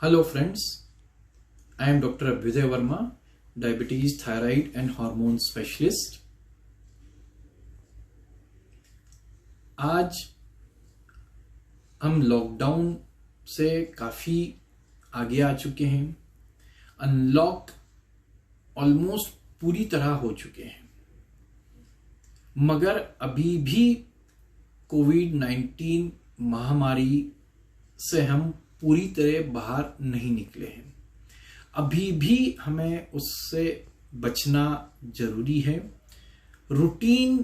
Hello friends, I am Dr. Abhyuday Verma, Diabetes, Thyroid and Hormone Specialist. आज हम lockdown से काफ़ी आगे आ चुके हैं। अनलॉक ऑलमोस्ट पूरी तरह हो चुके हैं, मगर अभी भी कोविड-19 महामारी से हम पूरी तरह बाहर नहीं निकले हैं। अभी भी हमें उससे बचना जरूरी है। रूटीन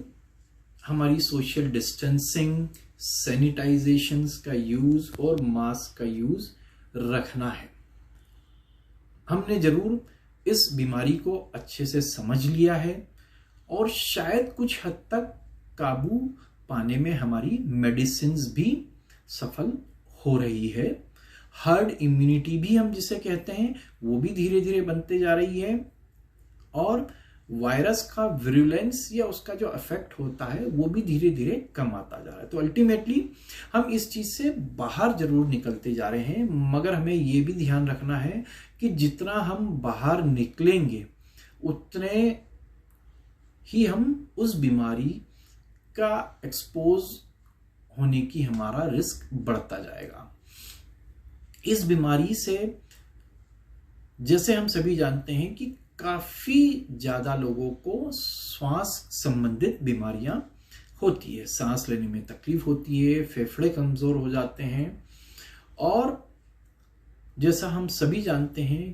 हमारी सोशल डिस्टेंसिंग, सैनिटाइजेशंस का यूज और मास्क का यूज रखना है। हमने जरूर इस बीमारी को अच्छे से समझ लिया है और शायद कुछ हद तक काबू पाने में हमारी मेडिसिन्स भी सफल हो रही है। हर्ड इम्यूनिटी भी हम जिसे कहते हैं वो भी धीरे धीरे बनते जा रही है और वायरस का विरुलेंस या उसका जो इफेक्ट होता है वो भी धीरे धीरे कम आता जा रहा है। तो अल्टीमेटली हम इस चीज से बाहर जरूर निकलते जा रहे हैं, मगर हमें ये भी ध्यान रखना है कि जितना हम बाहर निकलेंगे उतने ही हम उस बीमारी का एक्सपोज होने की हमारा रिस्क बढ़ता जाएगा। इस बीमारी से जैसे हम सभी जानते हैं कि काफी ज्यादा लोगों को श्वास संबंधित बीमारियां होती है। सांस लेने में तकलीफ होती है, फेफड़े कमजोर हो जाते हैं और जैसा हम सभी जानते हैं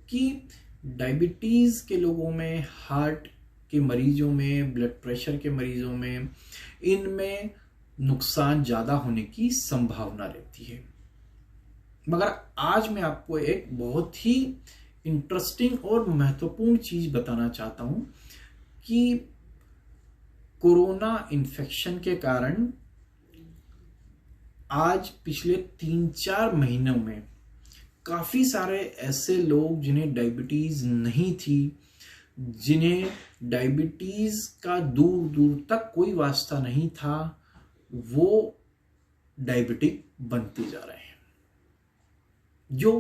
कि डायबिटीज के लोगों में, हार्ट के मरीजों में, ब्लड प्रेशर के मरीजों में, इनमें नुकसान ज्यादा होने की संभावना रहती है। मगर आज मैं आपको एक बहुत ही इंटरेस्टिंग और महत्वपूर्ण चीज बताना चाहता हूं कि कोरोना इन्फेक्शन के कारण आज पिछले 3-4 महीनों में काफी सारे ऐसे लोग जिन्हें डायबिटीज नहीं थी, जिन्हें डायबिटीज का दूर दूर तक कोई वास्ता नहीं था, वो डायबिटिक बनते जा रहे हैं। जो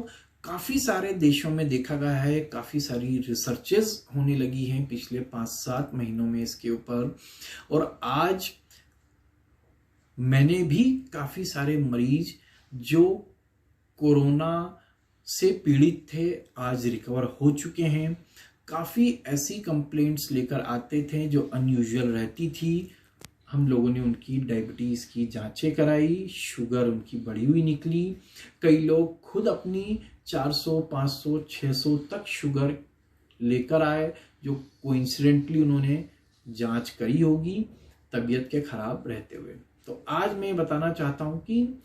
काफी सारे देशों में देखा गया है, काफी सारी रिसर्चेस होने लगी हैं पिछले 5-7 महीनों में इसके ऊपर। और आज मैंने भी काफी सारे मरीज जो कोरोना से पीड़ित थे आज रिकवर हो चुके हैं। काफी ऐसी कंप्लेंट्स लेकर आते थे जो अनयूजुअल रहती थी। हम लोगों ने उनकी डायबिटीज की जांचें कराई, शुगर उनकी बढ़ी हुई निकली। कई लोग खुद अपनी 400, 500, 600 तक शुगर लेकर आए, जो कोइंसिडेंटली उन्होंने जांच करी होगी तबीयत के खराब रहते हुए। तो आज मैं बताना चाहता हूं कि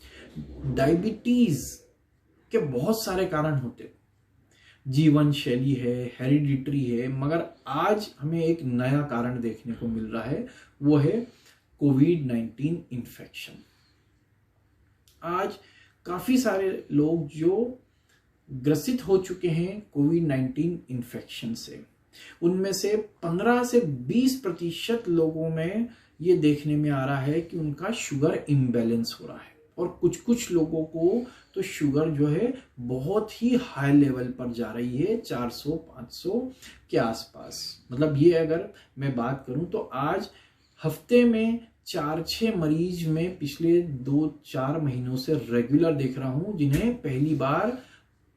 डायबिटीज के बहुत सारे कारण होते, जीवन शैली है, हेरिडिटरी है, मगर आज हमें एक नया कारण देखने को मिल रहा है, वो है कोविड-19 इन्फेक्शन। आज काफी सारे लोग जो ग्रसित हो चुके हैं कोविड-19 इन्फेक्शन से, उनमें से 15 से 20% लोगों में ये देखने में आ रहा है कि उनका शुगर इम्बैलेंस हो रहा है और कुछ कुछ लोगों को तो शुगर जो है बहुत ही हाई लेवल पर जा रही है, 400-500 के आसपास। मतलब ये अगर मैं बात करूं तो आज हफ्ते में 4-6 मरीज में पिछले 2-4 महीनों से रेगुलर देख रहा हूं जिन्हें पहली बार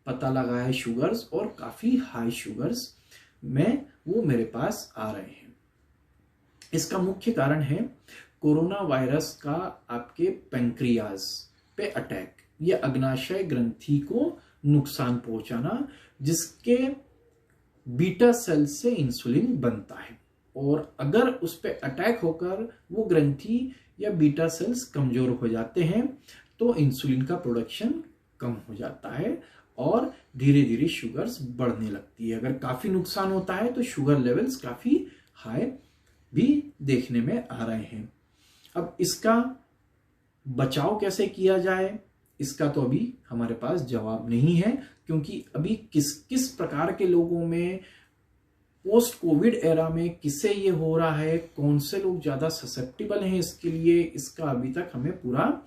पता लगा है शुगर्स, और काफी हाई शुगर्स में वो मेरे पास आ रहे हैं। इसका मुख्य कारण है कोरोना वायरस का आपके पैंक्रियाज पे अटैक या अग्नाशय ग्रंथि को नुकसान पहुंचाना, जिसके बीटा सेल से इंसुलिन बनता है और अगर उस पे अटैक होकर वो ग्रंथि या बीटा सेल्स कमजोर हो जाते हैं तो इंसुलिन का प्रोडक्शन कम हो जाता है और धीरे धीरे शुगर्स बढ़ने लगती है। अगर काफी नुकसान होता है तो शुगर लेवल्स काफी हाई भी देखने में आ रहे हैं। अब इसका बचाव कैसे किया जाए, इसका तो अभी हमारे पास जवाब नहीं है, क्योंकि अभी किस किस प्रकार के लोगों में पोस्ट कोविड एरा में किसे ये हो रहा है, कौन से लोग ज्यादा ससेप्टिबल हैं इसके लिए, इसका अभी तक हमें पूरा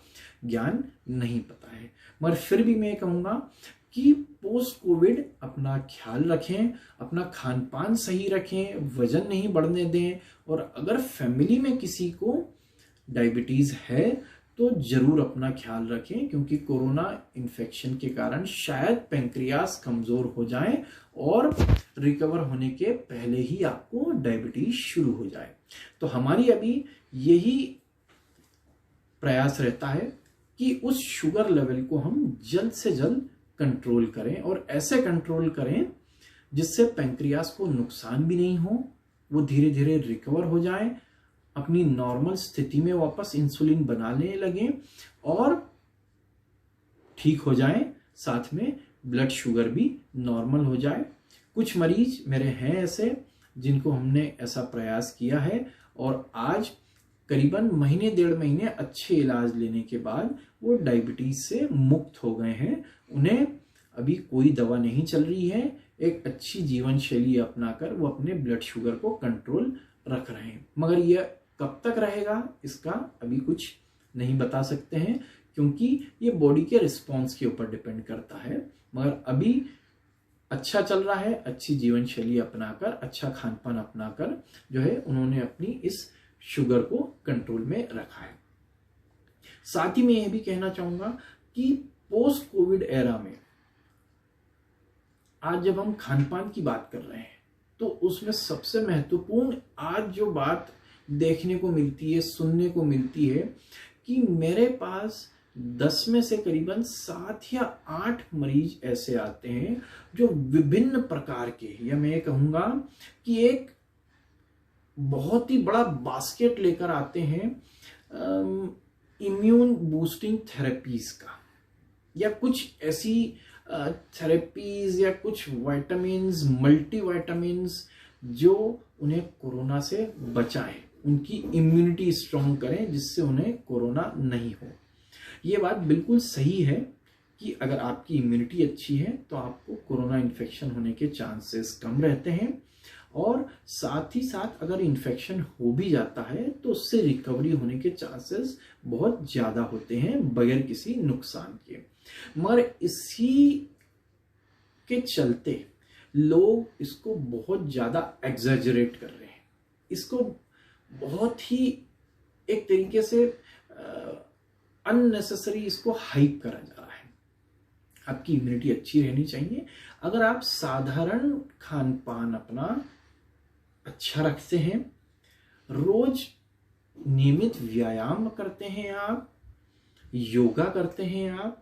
ज्ञान नहीं पता है। मगर फिर भी मैं कहूंगा कि पोस्ट कोविड अपना ख्याल रखें, अपना खान पान सही रखें, वजन नहीं बढ़ने दें, और अगर फैमिली में किसी को डायबिटीज है तो जरूर अपना ख्याल रखें, क्योंकि कोरोना इन्फेक्शन के कारण शायद पैंक्रियास कमजोर हो जाए और रिकवर होने के पहले ही आपको डायबिटीज शुरू हो जाए। तो हमारी अभी यही प्रयास रहता है कि उस शुगर लेवल को हम जल्द से जल्द कंट्रोल करें, और ऐसे कंट्रोल करें जिससे पैंक्रियास को नुकसान भी नहीं हो, वो धीरे धीरे रिकवर हो जाए, अपनी नॉर्मल स्थिति में वापस इंसुलिन बनाने लगे और ठीक हो जाए, साथ में ब्लड शुगर भी नॉर्मल हो जाए। कुछ मरीज मेरे हैं ऐसे जिनको हमने ऐसा प्रयास किया है, और आज करीबन महीने 1.5 महीने अच्छे इलाज लेने के बाद वो डायबिटीज से मुक्त हो गए हैं। उन्हें अभी कोई दवा नहीं चल रही है, एक अच्छी जीवन शैली अपनाकर वो अपने ब्लड शुगर को कंट्रोल रख रहे हैं। मगर यह कब तक रहेगा इसका अभी कुछ नहीं बता सकते हैं, क्योंकि ये बॉडी के रिस्पॉन्स के ऊपर डिपेंड करता है। मगर अभी अच्छा चल रहा है, अच्छी जीवन शैली अपनाकर, अच्छा खान पान अपनाकर जो है उन्होंने अपनी इस शुगर को कंट्रोल में रखा है। साथ ही मैं यह भी कहना चाहूंगा कि पोस्ट कोविड एरा में आज जब हम खान पान की बात कर रहे हैं तो उसमें सबसे महत्वपूर्ण आज जो बात देखने को मिलती है, सुनने को मिलती है, कि मेरे पास 10 में से करीबन 7 या 8 मरीज ऐसे आते हैं जो विभिन्न प्रकार के, या मैं कहूंगा कि एक बहुत ही बड़ा बास्केट लेकर आते हैं इम्यून बूस्टिंग थेरेपीज का, या कुछ ऐसी थेरेपीज या कुछ विटामिन्स, मल्टीविटामिन्स जो उन्हें कोरोना से बचाएं, उनकी इम्यूनिटी स्ट्रॉन्ग करें, जिससे उन्हें कोरोना नहीं हो। ये बात बिल्कुल सही है कि अगर आपकी इम्यूनिटी अच्छी है तो आपको कोरोना इन्फेक्शन होने के चांसेस कम रहते हैं, और साथ ही साथ अगर इन्फेक्शन हो भी जाता है तो उससे रिकवरी होने के चांसेस बहुत ज़्यादा होते हैं बगैर किसी नुकसान के। मगर इसी के चलते लोग इसको बहुत ज़्यादा एग्जैजरेट कर रहे हैं, इसको बहुत ही एक तरीके से अननेसेसरी इसको हाइप करा जा रहा है। आपकी इम्यूनिटी अच्छी रहनी चाहिए। अगर आप साधारण खान पान अपना अच्छा रखते हैं, रोज नियमित व्यायाम करते हैं, आप योगा करते हैं, आप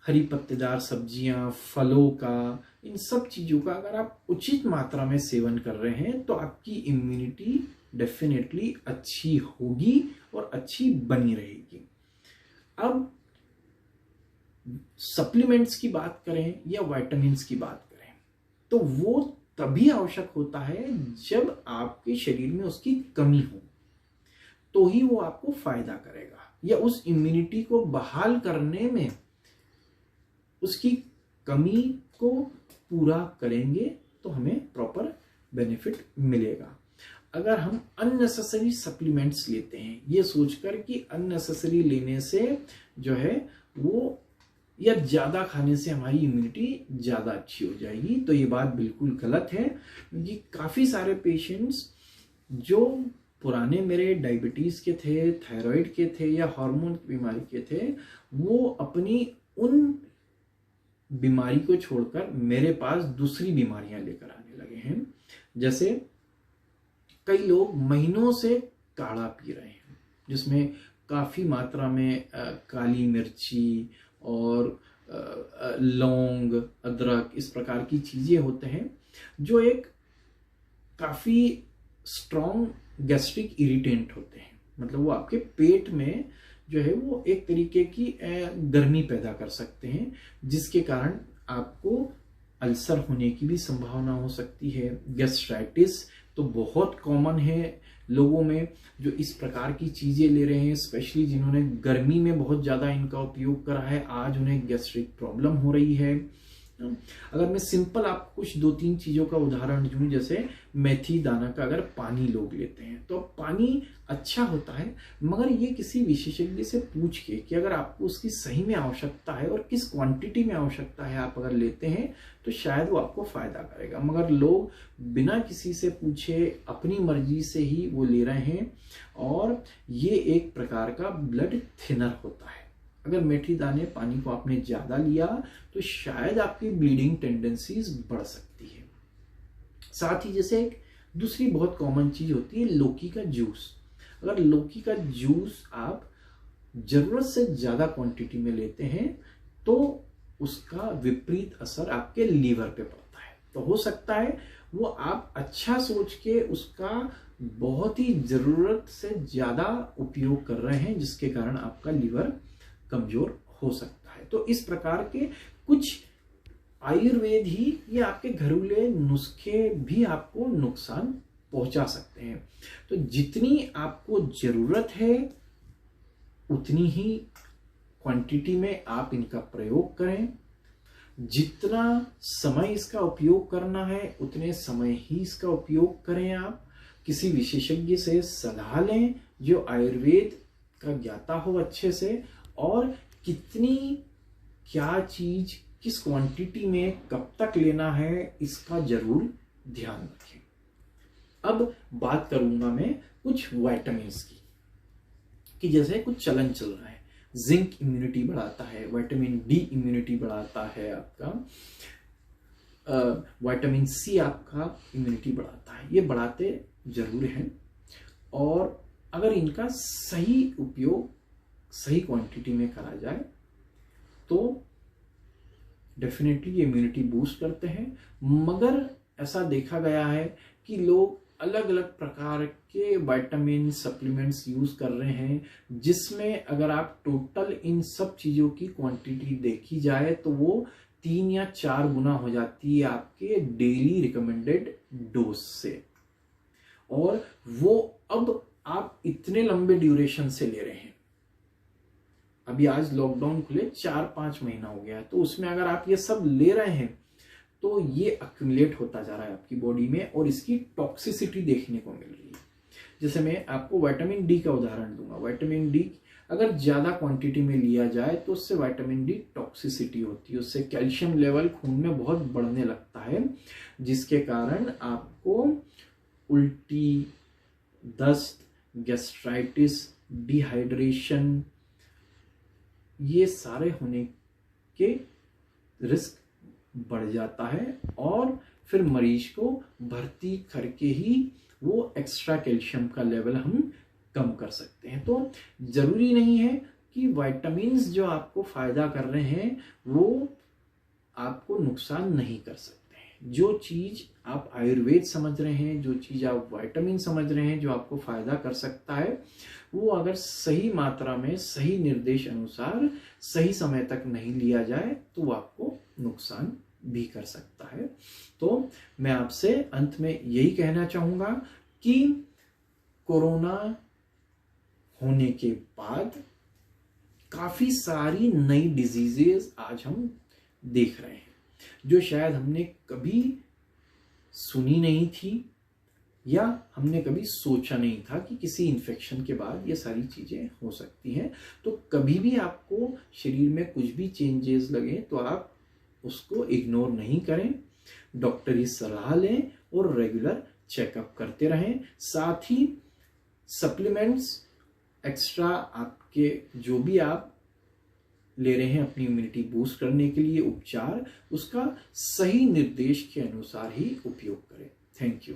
हरी पत्तेदार सब्जियां, फलों का, इन सब चीजों का अगर आप उचित मात्रा में सेवन कर रहे हैं तो आपकी इम्यूनिटी डेफिनेटली अच्छी होगी और अच्छी बनी रहेगी। अब सप्लीमेंट्स की बात करें या विटामिन्स की बात करें तो वो तभी आवश्यक होता है जब आपके शरीर में उसकी कमी हो, तो ही वो आपको फायदा करेगा, या उस इम्यूनिटी को बहाल करने में उसकी कमी को पूरा करेंगे तो हमें प्रॉपर बेनिफिट मिलेगा। अगर हम अननेसेसरी सप्लीमेंट्स लेते हैं ये सोचकर कि अननेसेसरी लेने से जो है वो, या ज्यादा खाने से हमारी इम्यूनिटी ज्यादा अच्छी हो जाएगी, तो ये बात बिल्कुल गलत है। क्योंकि काफी सारे पेशेंट्स जो पुराने मेरे डायबिटीज के थे, थायराइड के थे या हार्मोन की बीमारी के थे, वो अपनी उन बीमारी को छोड़कर मेरे पास दूसरी बीमारियां लेकर आने लगे हैं। जैसे कई लोग महीनों से काढ़ा पी रहे हैं जिसमें काफी मात्रा में काली मिर्ची और लौंग, अदरक, इस प्रकार की चीजें होते हैं जो एक काफी स्ट्रॉन्ग गैस्ट्रिक इरिटेंट होते हैं। मतलब वो आपके पेट में जो है वो एक तरीके की गर्मी पैदा कर सकते हैं, जिसके कारण आपको अल्सर होने की भी संभावना हो सकती है। गैस्ट्राइटिस तो बहुत कॉमन है लोगों में जो इस प्रकार की चीजें ले रहे हैं, स्पेशली जिन्होंने गर्मी में बहुत ज्यादा इनका उपयोग करा है, आज उन्हें गैस्ट्रिक प्रॉब्लम हो रही है। अगर मैं सिंपल आपको कुछ 2-3 चीज़ों का उदाहरण दूं, जैसे मेथी दाना का अगर पानी लोग लेते हैं तो पानी अच्छा होता है, मगर ये किसी विशेषज्ञ से पूछ के कि अगर आपको उसकी सही में आवश्यकता है और किस क्वांटिटी में आवश्यकता है आप अगर लेते हैं तो शायद वो आपको फायदा करेगा। मगर लोग बिना किसी से पूछे अपनी मर्जी से ही वो ले रहे हैं, और ये एक प्रकार का ब्लड थिनर होता है। अगर मेथी दाने पानी को आपने ज़्यादा लिया तो शायद आपकी ब्लीडिंग टेंडेंसीज बढ़ सकती है। साथ ही जैसे एक दूसरी बहुत कॉमन चीज़ होती है लौकी का जूस। अगर लौकी का जूस आप ज़रूरत से ज़्यादा क्वांटिटी में लेते हैं तो उसका विपरीत असर आपके लीवर पे पड़ता है। तो हो सकता है वो आप अच्छा सोच के उसका बहुत ही ज़रूरत से ज़्यादा उपयोग कर रहे हैं, जिसके कारण आपका लीवर कमजोर हो सकता है। तो इस प्रकार के कुछ आयुर्वेद ही या आपके घरेलू नुस्खे भी आपको नुकसान पहुंचा सकते हैं। तो जितनी आपको जरूरत है उतनी ही क्वांटिटी में आप इनका प्रयोग करें। जितना समय इसका उपयोग करना है उतने समय ही इसका उपयोग करें। आप किसी विशेषज्ञ से सलाह लें जो आयुर्वेद का ज्ञाता हो अच्छे से, और कितनी क्या चीज किस क्वांटिटी में कब तक लेना है इसका जरूर ध्यान रखें। अब बात करूंगा मैं कुछ विटामिन्स की, कि जैसे कुछ चलन चल रहा है, जिंक इम्यूनिटी बढ़ाता है, विटामिन डी इम्यूनिटी बढ़ाता है आपका, विटामिन सी आपका इम्यूनिटी बढ़ाता है। ये बढ़ाते जरूर हैं, और अगर इनका सही उपयोग सही क्वांटिटी में करा जाए तो डेफिनेटली ये इम्यूनिटी बूस्ट करते हैं। मगर ऐसा देखा गया है कि लोग अलग अलग प्रकार के विटामिन सप्लीमेंट्स यूज कर रहे हैं, जिसमें अगर आप टोटल इन सब चीजों की क्वांटिटी देखी जाए तो वो 3 या 4 गुना हो जाती है आपके डेली रिकमेंडेड डोज से। और वो अब आप इतने लंबे ड्यूरेशन से ले रहे हैं। अभी आज लॉकडाउन खुले 4-5 महीना हो गया है, तो उसमें अगर आप ये सब ले रहे हैं तो ये अक्यूमुलेट होता जा रहा है आपकी बॉडी में, और इसकी टॉक्सिसिटी देखने को मिल रही है। जैसे मैं आपको विटामिन डी का उदाहरण दूंगा। विटामिन डी अगर ज्यादा क्वांटिटी में लिया जाए तो उससे विटामिन डी टॉक्सिसिटी होती है, उससे कैल्शियम लेवल खून में बहुत बढ़ने लगता है, जिसके कारण आपको उल्टी, दस्त, गैस्ट्राइटिस, डिहाइड्रेशन, ये सारे होने के रिस्क बढ़ जाता है, और फिर मरीज को भर्ती करके ही वो एक्स्ट्रा कैल्शियम का लेवल हम कम कर सकते हैं। तो जरूरी नहीं है कि विटामिन्स जो आपको फायदा कर रहे हैं वो आपको नुकसान नहीं कर सकते हैं। जो चीज आप आयुर्वेद समझ रहे हैं, जो चीज आप विटामिन समझ रहे हैं, जो आपको फायदा कर सकता है, वो अगर सही मात्रा में सही निर्देश अनुसार सही समय तक नहीं लिया जाए तो वो आपको नुकसान भी कर सकता है। तो मैं आपसे अंत में यही कहना चाहूंगा कि कोरोना होने के बाद काफी सारी नई डिजीजेस आज हम देख रहे हैं, जो शायद हमने कभी सुनी नहीं थी या हमने कभी सोचा नहीं था कि किसी इन्फेक्शन के बाद ये सारी चीजें हो सकती हैं। तो कभी भी आपको शरीर में कुछ भी चेंजेस लगे तो आप उसको इग्नोर नहीं करें, डॉक्टर की सलाह लें और रेगुलर चेकअप करते रहें। साथ ही सप्लीमेंट्स एक्स्ट्रा आपके जो भी आप ले रहे हैं अपनी इम्यूनिटी बूस्ट करने के लिए उपचार, उसका सही निर्देश के अनुसार ही उपयोग करें। Thank you.